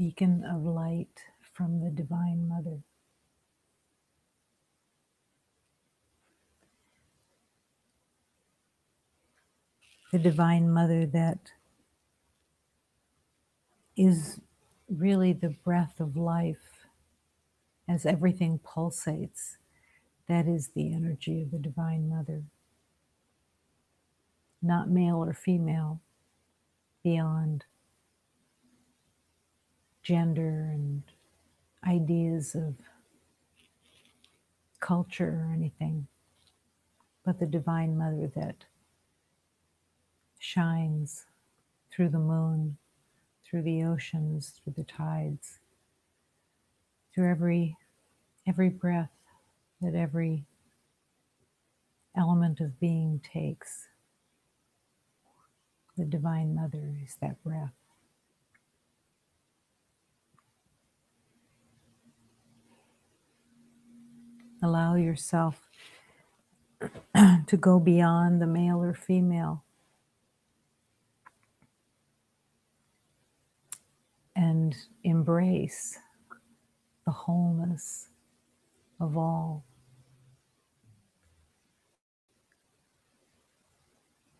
beacon of light from the Divine Mother. The Divine Mother that is really the breath of life. As everything pulsates, that is the energy of the Divine Mother. Not male or female, beyond gender and ideas of culture or anything, but the Divine Mother that shines through the moon, through the oceans, through the tides, through every breath that every element of being takes. The Divine Mother is that breath. Allow yourself to go beyond the male or female and embrace the wholeness of all.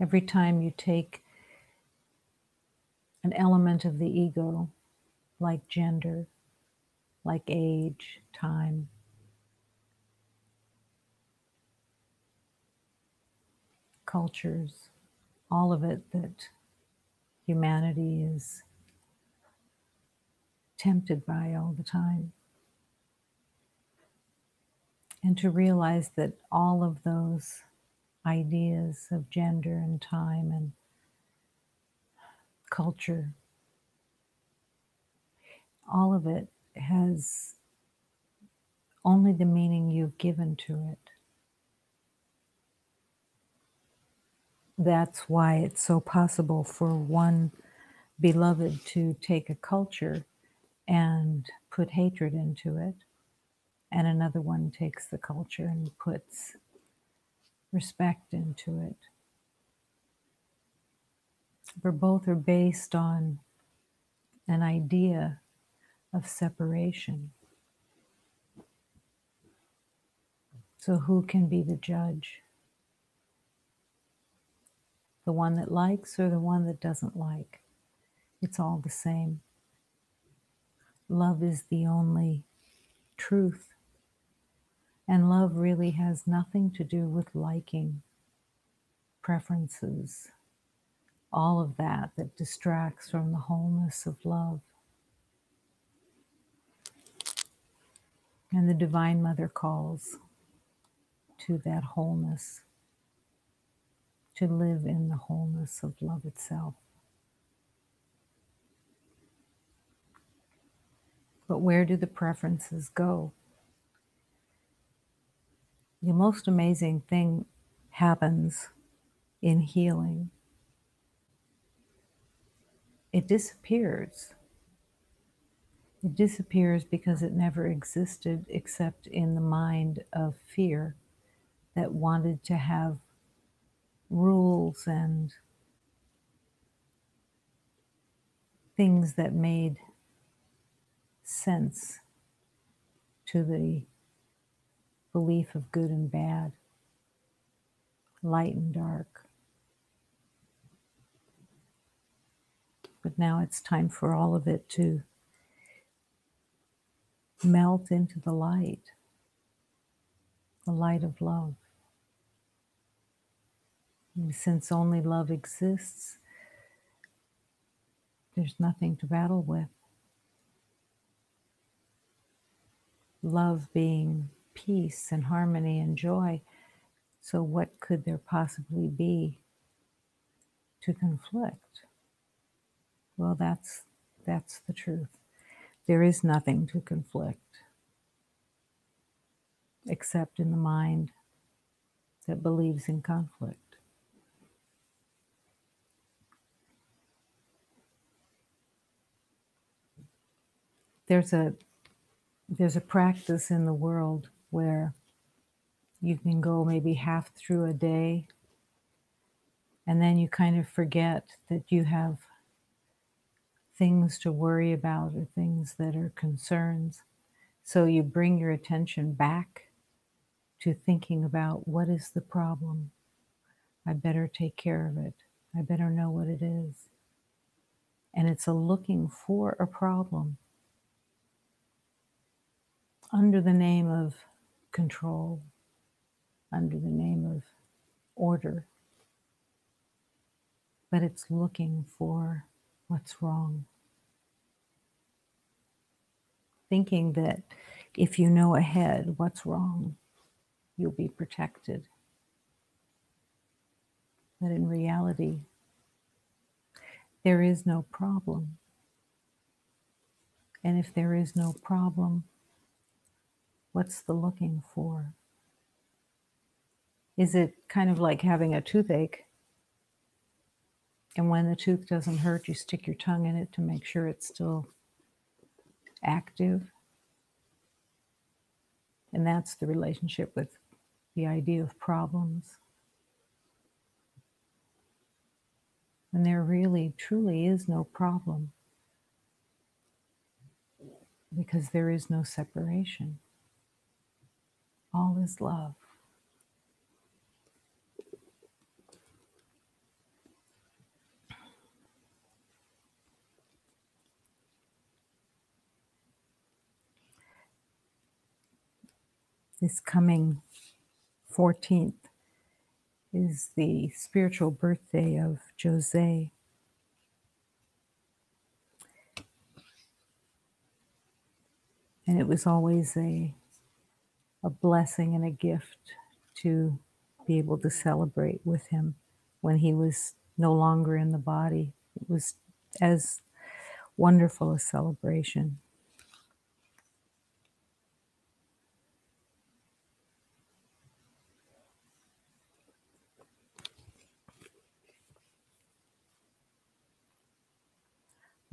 Every time you take an element of the ego, like gender, like age, time, cultures, all of it that humanity is tempted by all the time. And to realize that all of those ideas of gender and time and culture, all of it has only the meaning you've given to it. That's why it's so possible for one beloved to take a culture and put hatred into it, and another one takes the culture and puts respect into it. For both are based on an idea of separation. So who can be the judge? The one that likes or the one that doesn't like? It's all the same. Love is the only truth. And love really has nothing to do with liking, preferences, all of that distracts from the wholeness of love. And the Divine Mother calls to that wholeness, to live in the wholeness of love itself. But where do the preferences go? The most amazing thing happens in healing. It disappears. It disappears because it never existed except in the mind of fear that wanted to have rules and things that made sense to the belief of good and bad, light and dark. But now it's time for all of it to melt into the light of love. And since only love exists, there's nothing to battle with. Love being peace and harmony and joy. So what could there possibly be to conflict? Well, that's the truth. There is nothing to conflict except in the mind that believes in conflict. There's a practice in the world where you can go maybe half through a day and then you kind of forget that you have things to worry about or things that are concerns. So you bring your attention back to thinking about what is the problem. I better take care of it. I better know what it is. And it's a looking for a problem under the name of control, under the name of order, but it's looking for what's wrong. Thinking that if you know ahead what's wrong, you'll be protected. But in reality, there is no problem. And if there is no problem, what's the looking for? Is it kind of like having a toothache? And when the tooth doesn't hurt, you stick your tongue in it to make sure it's still active. And that's the relationship with the idea of problems. And there really, truly is no problem because there is no separation. All is love. This coming 14th is the spiritual birthday of Jose. And it was always a blessing and a gift to be able to celebrate with him when he was no longer in the body. It was as wonderful a celebration.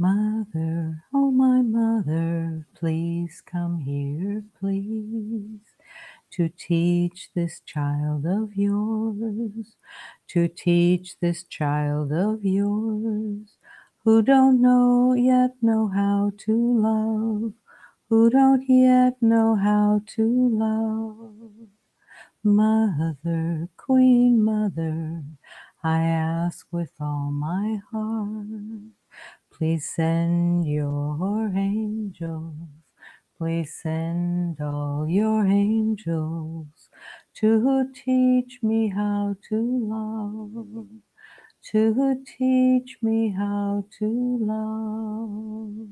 Mother, oh my mother, please come here, please, to teach this child of yours, to teach this child of yours, who don't know yet know how to love, who don't yet know how to love. Mother, Queen Mother, I ask with all my heart, please send your angels, please send all your angels to teach me how to love, to teach me how to love.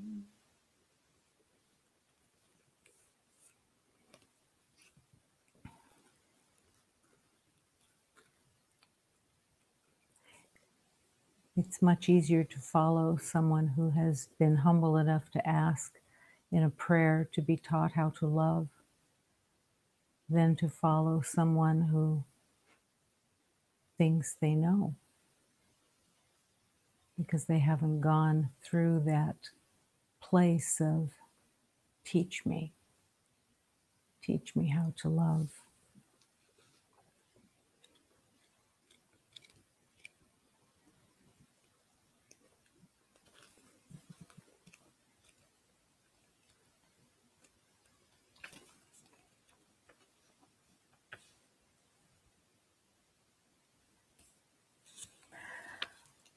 It's much easier to follow someone who has been humble enough to ask in a prayer to be taught how to love than to follow someone who thinks they know because they haven't gone through that place of teach me how to love.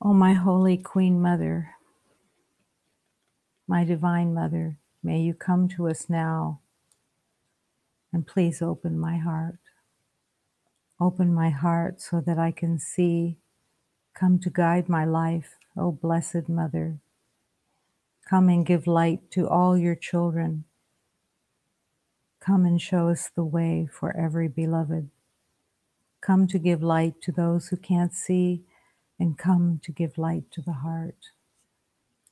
Oh, my Holy Queen Mother, my Divine Mother, may you come to us now and please open my heart. Open my heart so that I can see. Come to guide my life, O Blessed Mother. Come and give light to all your children. Come and show us the way for every beloved. Come to give light to those who can't see, and come to give light to the heart.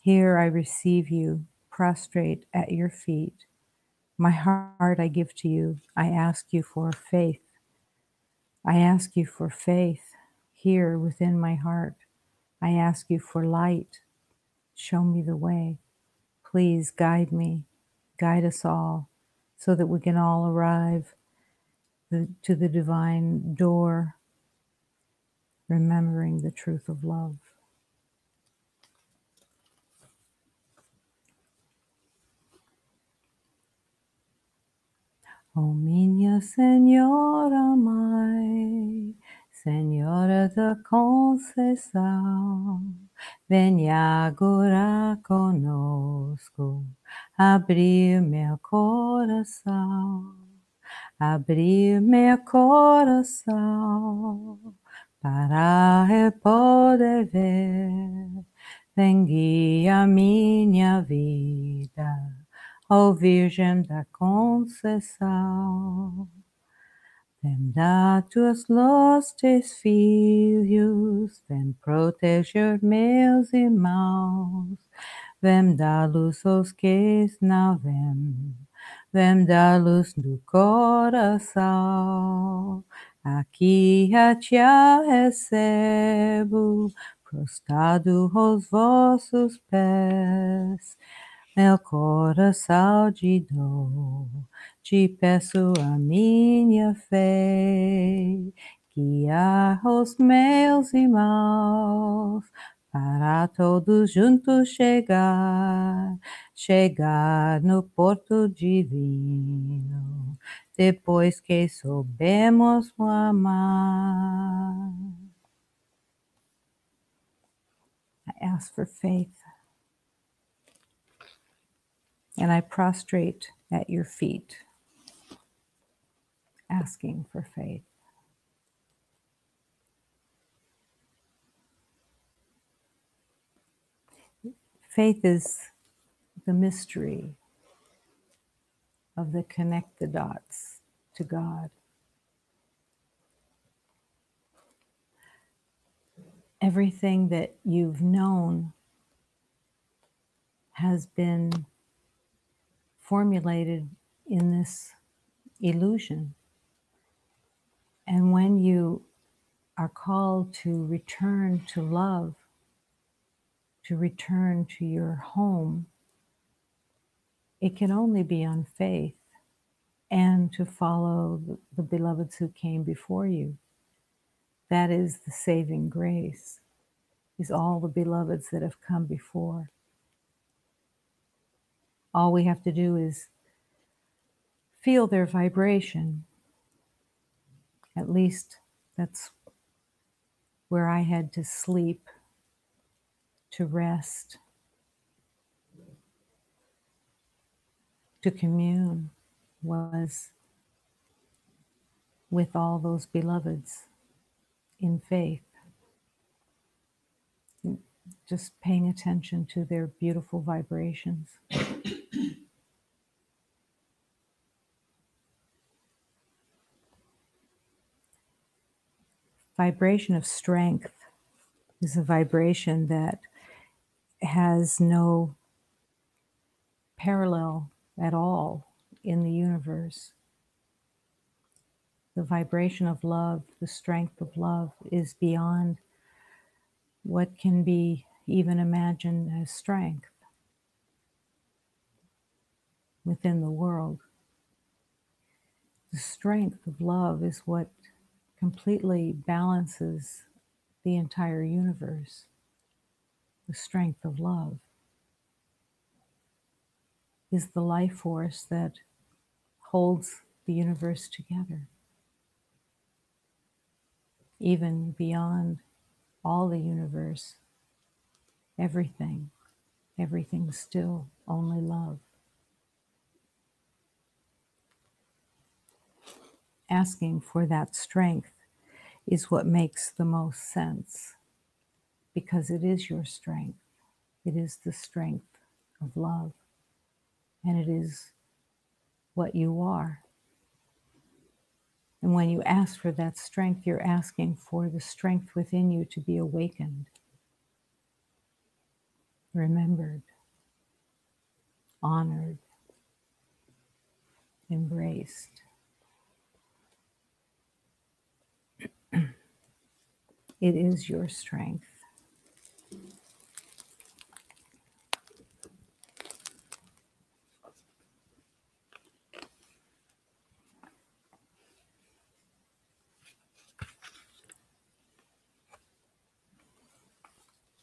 Here I receive you, prostrate at your feet. My heart I give to you. I ask you for faith. I ask you for faith here within my heart. I ask you for light. Show me the way. Please guide me, guide us all, so that we can all arrive to the divine door, remembering the truth of love. Oh, minha Senhora Mãe, Senhora da Conceição, venha agora conosco, abrir meu coração, abrir meu coração, para eu poder ver, vem guia minha vida. Ó Virgem da Conceição, vem dar tuas luz, teus filhos, vem proteger meus irmãos, vem dar luz aos que não vêm, vem dar luz no coração. Aqui a te recebo, prostrado aos vossos pés. Meu coração te dou, te peço a minha fé, guiar os meus irmãos, para todos juntos chegar no porto divino, depois que soubemos o amar. I ask for faith. And I prostrate at your feet, asking for faith. Faith is the mystery of the connect the dots to God. Everything that you've known has been formulated in this illusion. And when you are called to return to love, to return to your home, it can only be on faith and to follow the beloveds who came before you. That is the saving grace, is all the beloveds that have come before. All we have to do is feel their vibration. At least that's where I had to sleep, to rest, to commune, was with all those beloveds in faith. Just paying attention to their beautiful vibrations. Vibration of strength is a vibration that has no parallel at all in the universe. The vibration of love, the strength of love, is beyond what can be even imagined as strength within the world. The strength of love is what completely balances the entire universe. The strength of love is the life force that holds the universe together, even beyond all the universe, everything's still only love. Asking for that strength is what makes the most sense, because it is your strength. It is the strength of love, and it is what you are. And when you ask for that strength, you're asking for the strength within you to be awakened, remembered, honored, embraced. It is your strength.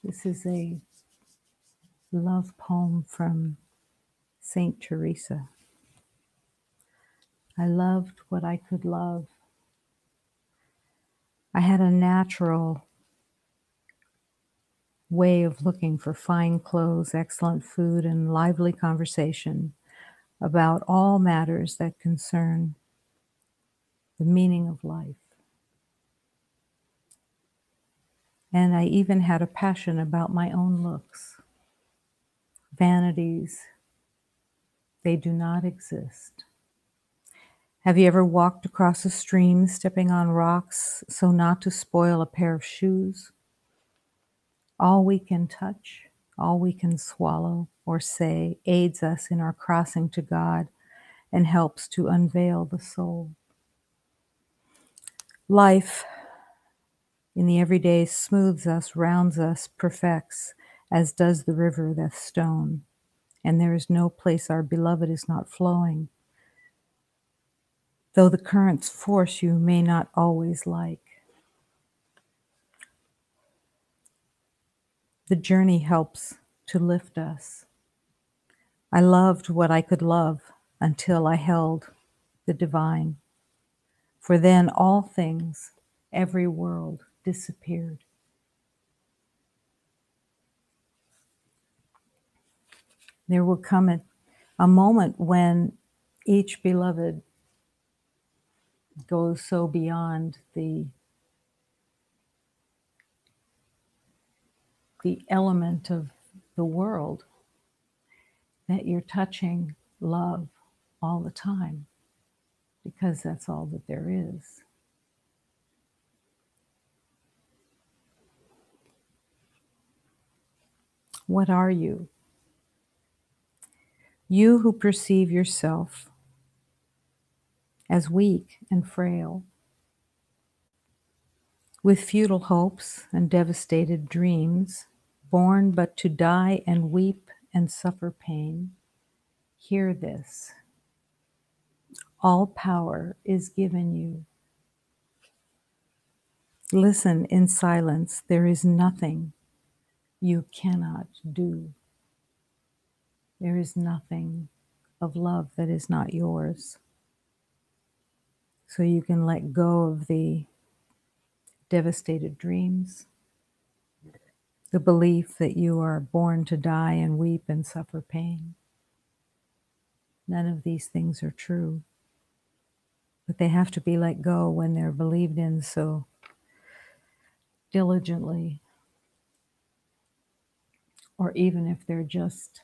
This is a love poem from Saint Teresa. I loved what I could love. I had a natural way of looking for fine clothes, excellent food, and lively conversation about all matters that concern the meaning of life. And I even had a passion about my own looks. Vanities, they do not exist. Have you ever walked across a stream stepping on rocks so not to spoil a pair of shoes? All we can touch, all we can swallow or say aids us in our crossing to God and helps to unveil the soul. Life in the everyday smooths us, rounds us, perfects, as does the river the stone. And there is no place our beloved is not flowing, though the current's force you may not always like. The journey helps to lift us. I loved what I could love until I held the divine. For then all things, every world disappeared. There will come a moment when each beloved goes so beyond the element of the world that you're touching love all the time, because that's all that there is. What are you? You who perceive yourself as weak and frail, with futile hopes and devastated dreams, born but to die and weep and suffer pain, hear this. All power is given you. Listen in silence. There is nothing you cannot do. There is nothing of love that is not yours. So you can let go of the devastated dreams, the belief that you are born to die and weep and suffer pain. None of these things are true, but they have to be let go when they're believed in so diligently, or even if they're just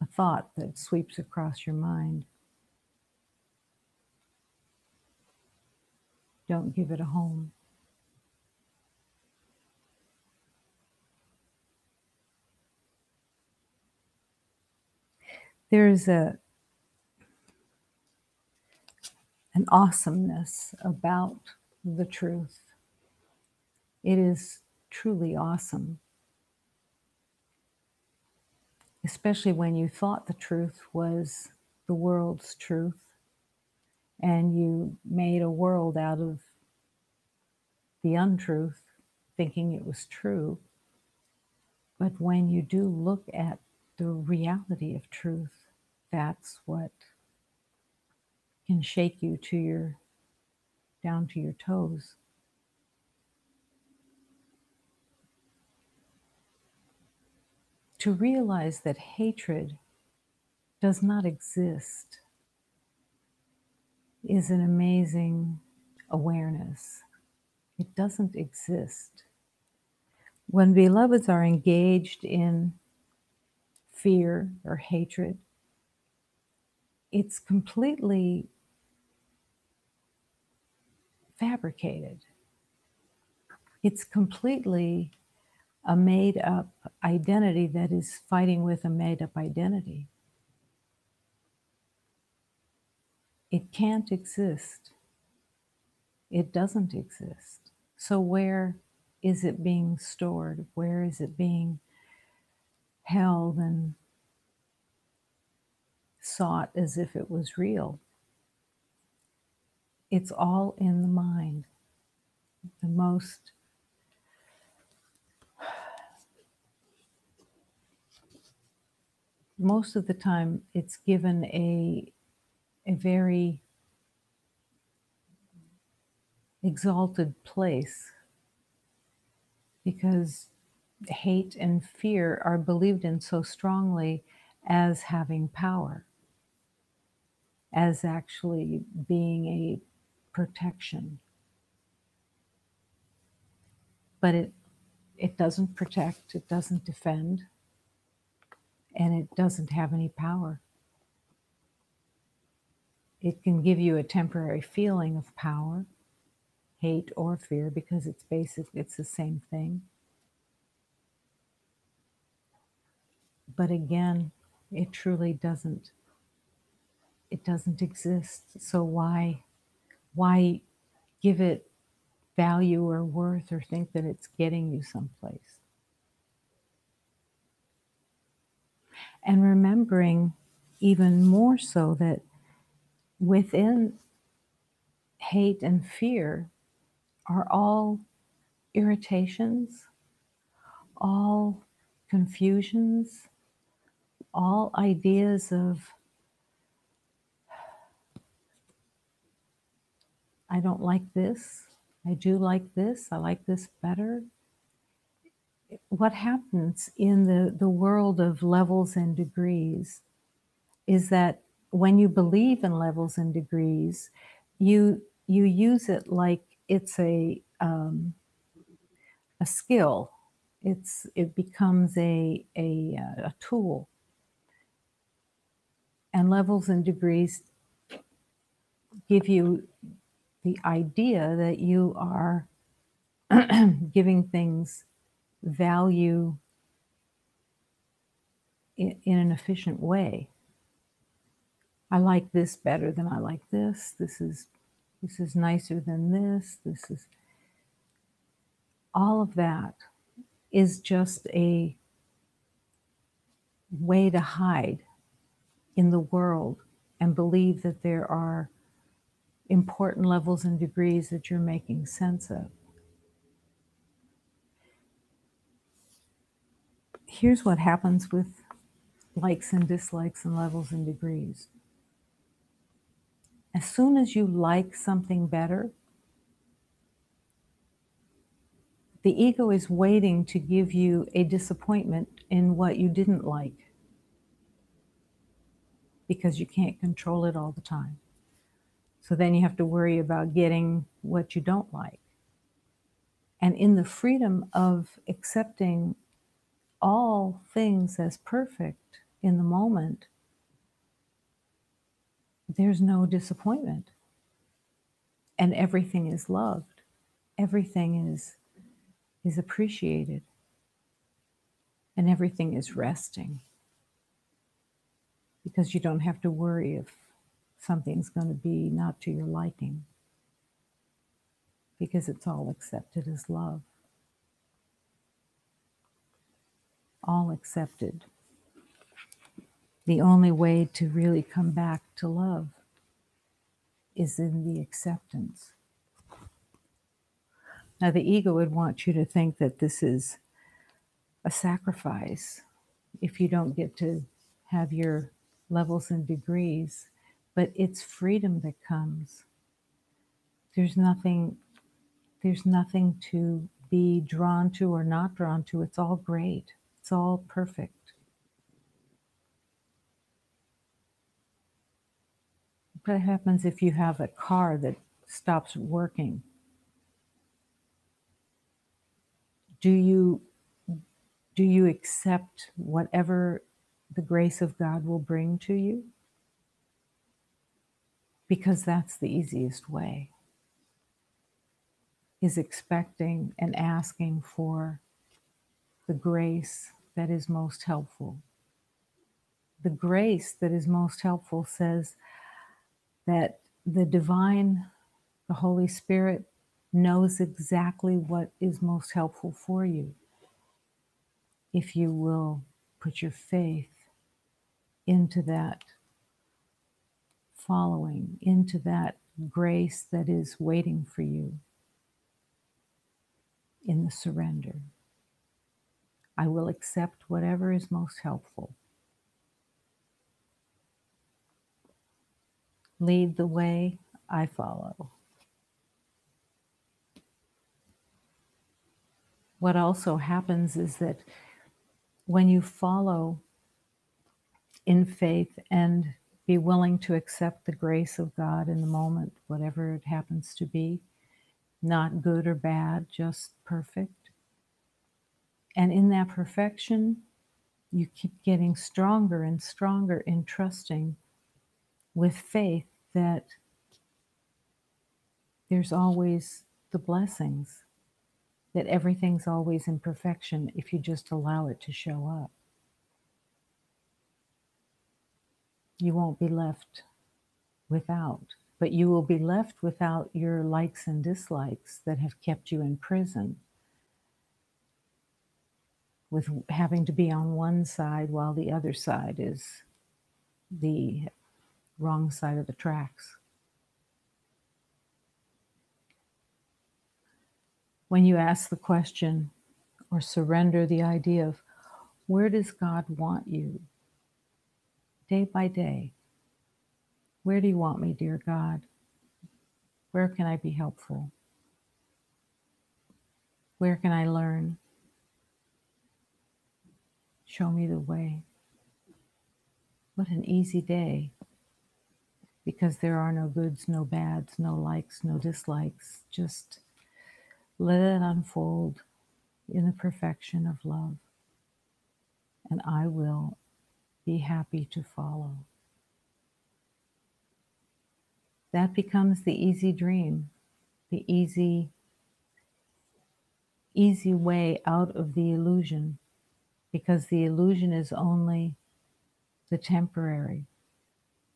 a thought that sweeps across your mind. Don't give it a home. There is an awesomeness about the truth. It is truly awesome, especially when you thought the truth was the world's truth and you made a world out of the untruth, thinking it was true. But when you do look at the reality of truth, that's what can shake you down to your toes. To realize that hatred does not exist is an amazing awareness. It doesn't exist. When beloveds are engaged in fear or hatred, it's completely fabricated. It's completely a made up identity that is fighting with a made up identity. It can't exist. It doesn't exist. So where is it being stored? Where is it being held and sought as if it was real? It's all in the mind. Most of the time it's given a a very exalted place, because hate and fear are believed in so strongly as having power, as actually being a protection. But it doesn't protect, it doesn't defend, and it doesn't have any power. It can give you a temporary feeling of power, hate or fear, because it's the same thing. But again, it truly doesn't, it doesn't exist. So why give it value or worth or think that it's getting you someplace? And remembering even more so that within hate and fear are all irritations, all confusions, all ideas of, I don't like this, I do like this, I like this better. What happens in the world of levels and degrees is that when you believe in levels and degrees, you use it like it's a skill. It becomes a tool. And levels and degrees give you the idea that you are giving things value in an efficient way. I like this better than I like this. This is nicer than this. This is, all of that is just a way to hide in the world and believe that there are important levels and degrees that you're making sense of. Here's what happens with likes and dislikes and levels and degrees. As soon as you like something better, the ego is waiting to give you a disappointment in what you didn't like, because you can't control it all the time. So then you have to worry about getting what you don't like. And in the freedom of accepting all things as perfect in the moment, there's no disappointment. And everything is loved. Everything is appreciated. And everything is resting. Because you don't have to worry if something's going to be not to your liking. Because it's all accepted as love. All accepted. The only way to really come back to love is in the acceptance. Now, the ego would want you to think that this is a sacrifice if you don't get to have your levels and degrees, but it's freedom that comes. There's nothing to be drawn to or not drawn to. It's all great. It's all perfect. What happens if you have a car that stops working? Do you accept whatever the grace of God will bring to you? Because that's the easiest way, is expecting and asking for the grace that is most helpful. The grace that is most helpful says that the divine, the Holy Spirit, knows exactly what is most helpful for you if you will put your faith into that following, into that grace that is waiting for you in the surrender. I will accept whatever is most helpful. Lead the way, I follow. What also happens is that when you follow in faith and be willing to accept the grace of God in the moment, whatever it happens to be, not good or bad, just perfect. And in that perfection, you keep getting stronger and stronger in trusting with faith that there's always the blessings, that everything's always in perfection if you just allow it to show up. You won't be left without, but you will be left without your likes and dislikes that have kept you in prison, with having to be on one side while the other side is the wrong side of the tracks. When you ask the question or surrender the idea of where does God want you day by day? Where do you want me, dear God? Where can I be helpful? Where can I learn? Show me the way. What an easy day, because there are no goods, no bads, no likes, no dislikes. Just let it unfold in the perfection of love, and I will be happy to follow. That becomes the easy dream, the easy way out of the illusion, because the illusion is only the temporary.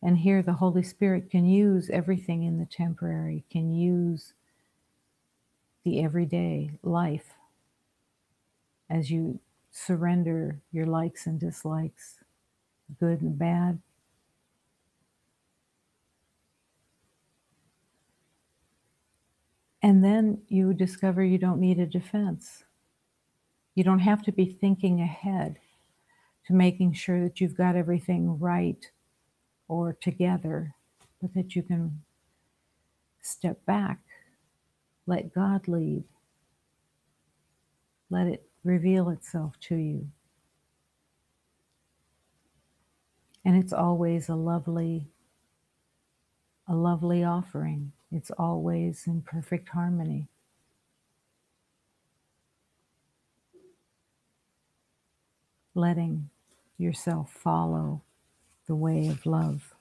And here the Holy Spirit can use everything in the temporary, can use the everyday life as you surrender your likes and dislikes, good and bad. And then you discover you don't need a defense. You don't have to be thinking ahead to making sure that you've got everything right or together, but that you can step back, let God lead, let it reveal itself to you. And it's always a lovely offering. It's always in perfect harmony. Letting yourself follow the way of love.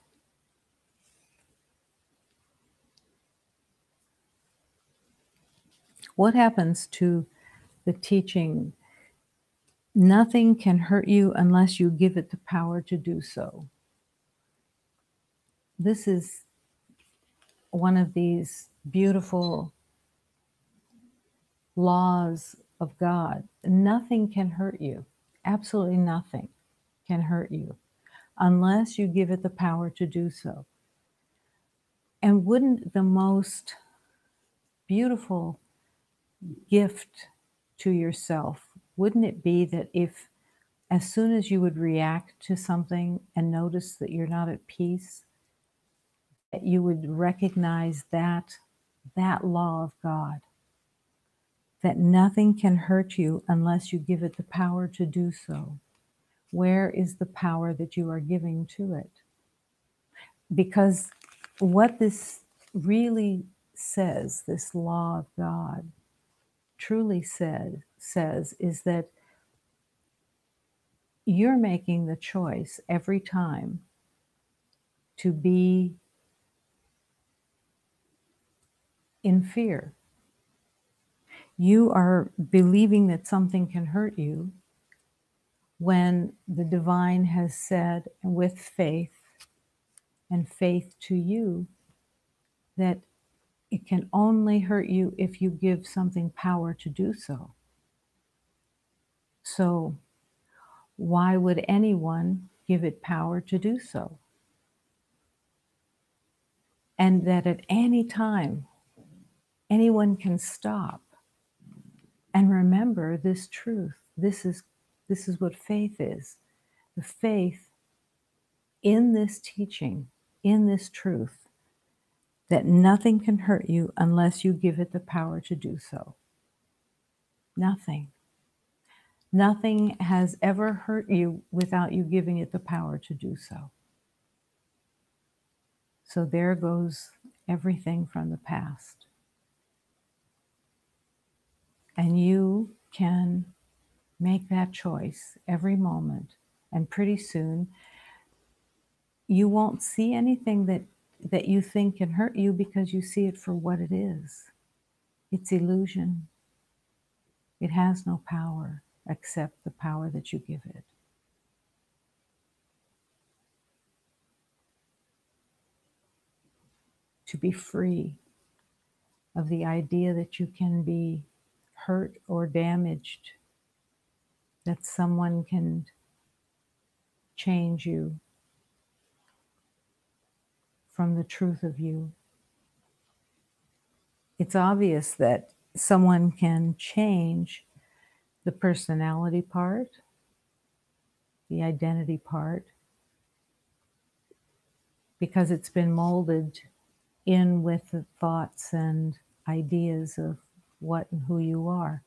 What happens to the teaching? Nothing can hurt you unless you give it the power to do so. This is one of these beautiful laws of God. Nothing can hurt you. Absolutely nothing can hurt you unless you give it the power to do so. And wouldn't the most beautiful gift to yourself, wouldn't it be that if, as soon as you would react to something and notice that you're not at peace, that you would recognize that law of God, that nothing can hurt you unless you give it the power to do so. Where is the power that you are giving to it? Because what this really says, this law of God truly says is that you're making the choice every time to be in fear. You are believing that something can hurt you when the divine has said, with faith and faith to you, that it can only hurt you if you give something power to do so. So why would anyone give it power to do so? And that at any time, anyone can stop and remember this truth. This is what faith is. The faith in this teaching, in this truth, that nothing can hurt you unless you give it the power to do so. Nothing. Nothing has ever hurt you without you giving it the power to do so. So there goes everything from the past. And you can make that choice every moment. And pretty soon, you won't see anything that you think can hurt you because you see it for what it is. It's illusion. It has no power except the power that you give it. To be free of the idea that you can be hurt or damaged, that someone can change you from the truth of you. It's obvious that someone can change the personality part, the identity part, because it's been molded in with the thoughts and ideas of what and who you are.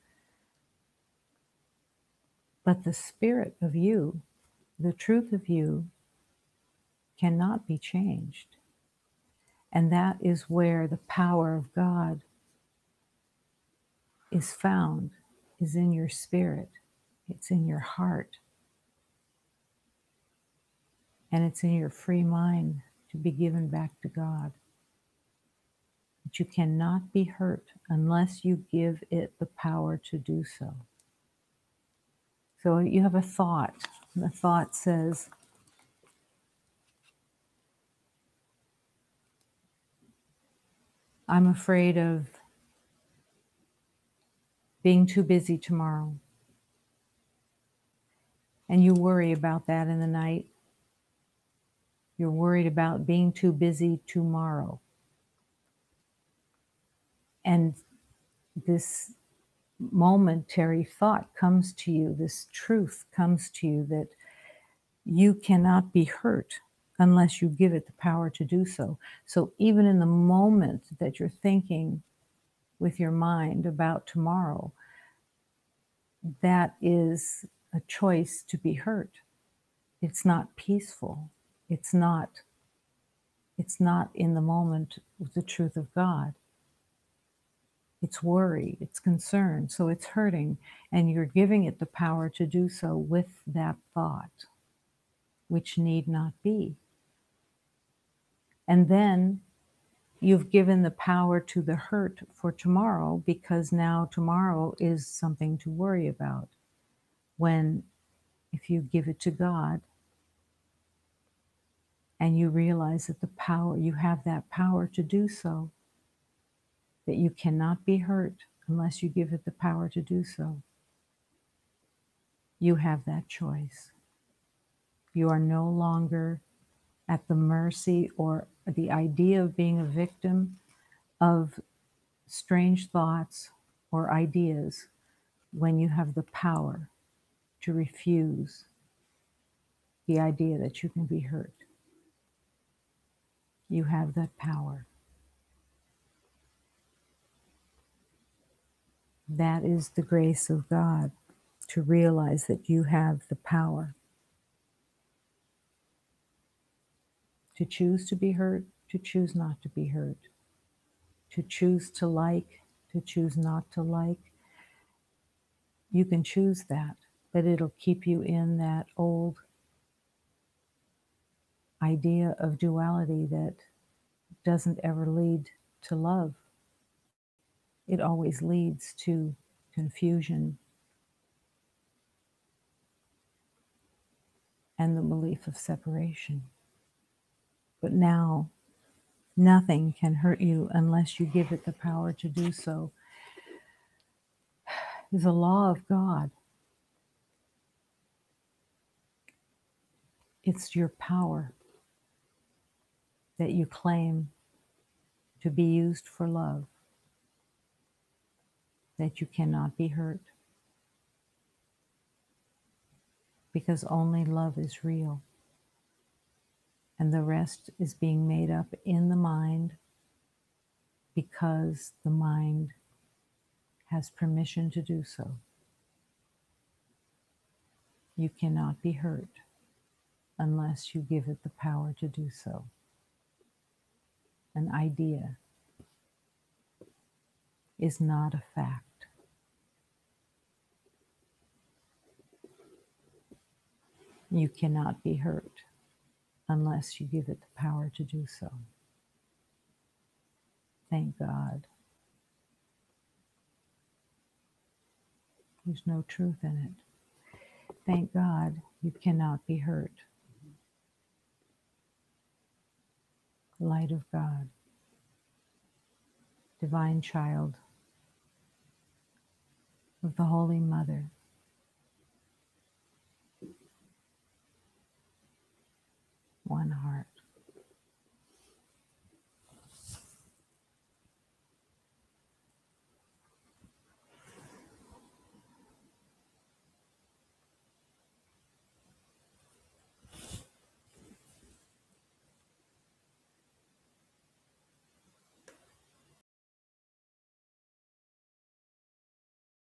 But the spirit of you, the truth of you, cannot be changed. And that is where the power of God is found, is in your spirit. It's in your heart. And it's in your free mind to be given back to God. But you cannot be hurt unless you give it the power to do so. So you have a thought, and the thought says, I'm afraid of being too busy tomorrow. And you worry about that in the night. You're worried about being too busy tomorrow. And this momentary thought comes to you, this truth comes to you that you cannot be hurt unless you give it the power to do so. So even in the moment that you're thinking with your mind about tomorrow, that is a choice to be hurt. It's not peaceful. It's not in the moment with the truth of God. It's worry, it's concern, so it's hurting, and you're giving it the power to do so with that thought, which need not be. And then you've given the power to the hurt for tomorrow, because now tomorrow is something to worry about. When, if you give it to God, and you realize that the power, you have that power to do so, that you cannot be hurt unless you give it the power to do so. You have that choice. You are no longer at the mercy or the idea of being a victim of strange thoughts or ideas when you have the power to refuse the idea that you can be hurt. You have that power. That is the grace of God, to realize that you have the power to choose to be hurt, to choose not to be hurt, to choose to like, to choose not to like. You can choose that, but it'll keep you in that old idea of duality that doesn't ever lead to love. It always leads to confusion and the belief of separation. But now, nothing can hurt you unless you give it the power to do so. It's a law of God. It's your power that you claim to be used for love, that you cannot be hurt, because only love is real. And the rest is being made up in the mind because the mind has permission to do so. You cannot be hurt unless you give it the power to do so. An idea is not a fact. You cannot be hurt unless you give it the power to do so. Thank God. There's no truth in it. Thank God you cannot be hurt. Light of God, divine child of the Holy Mother, one heart.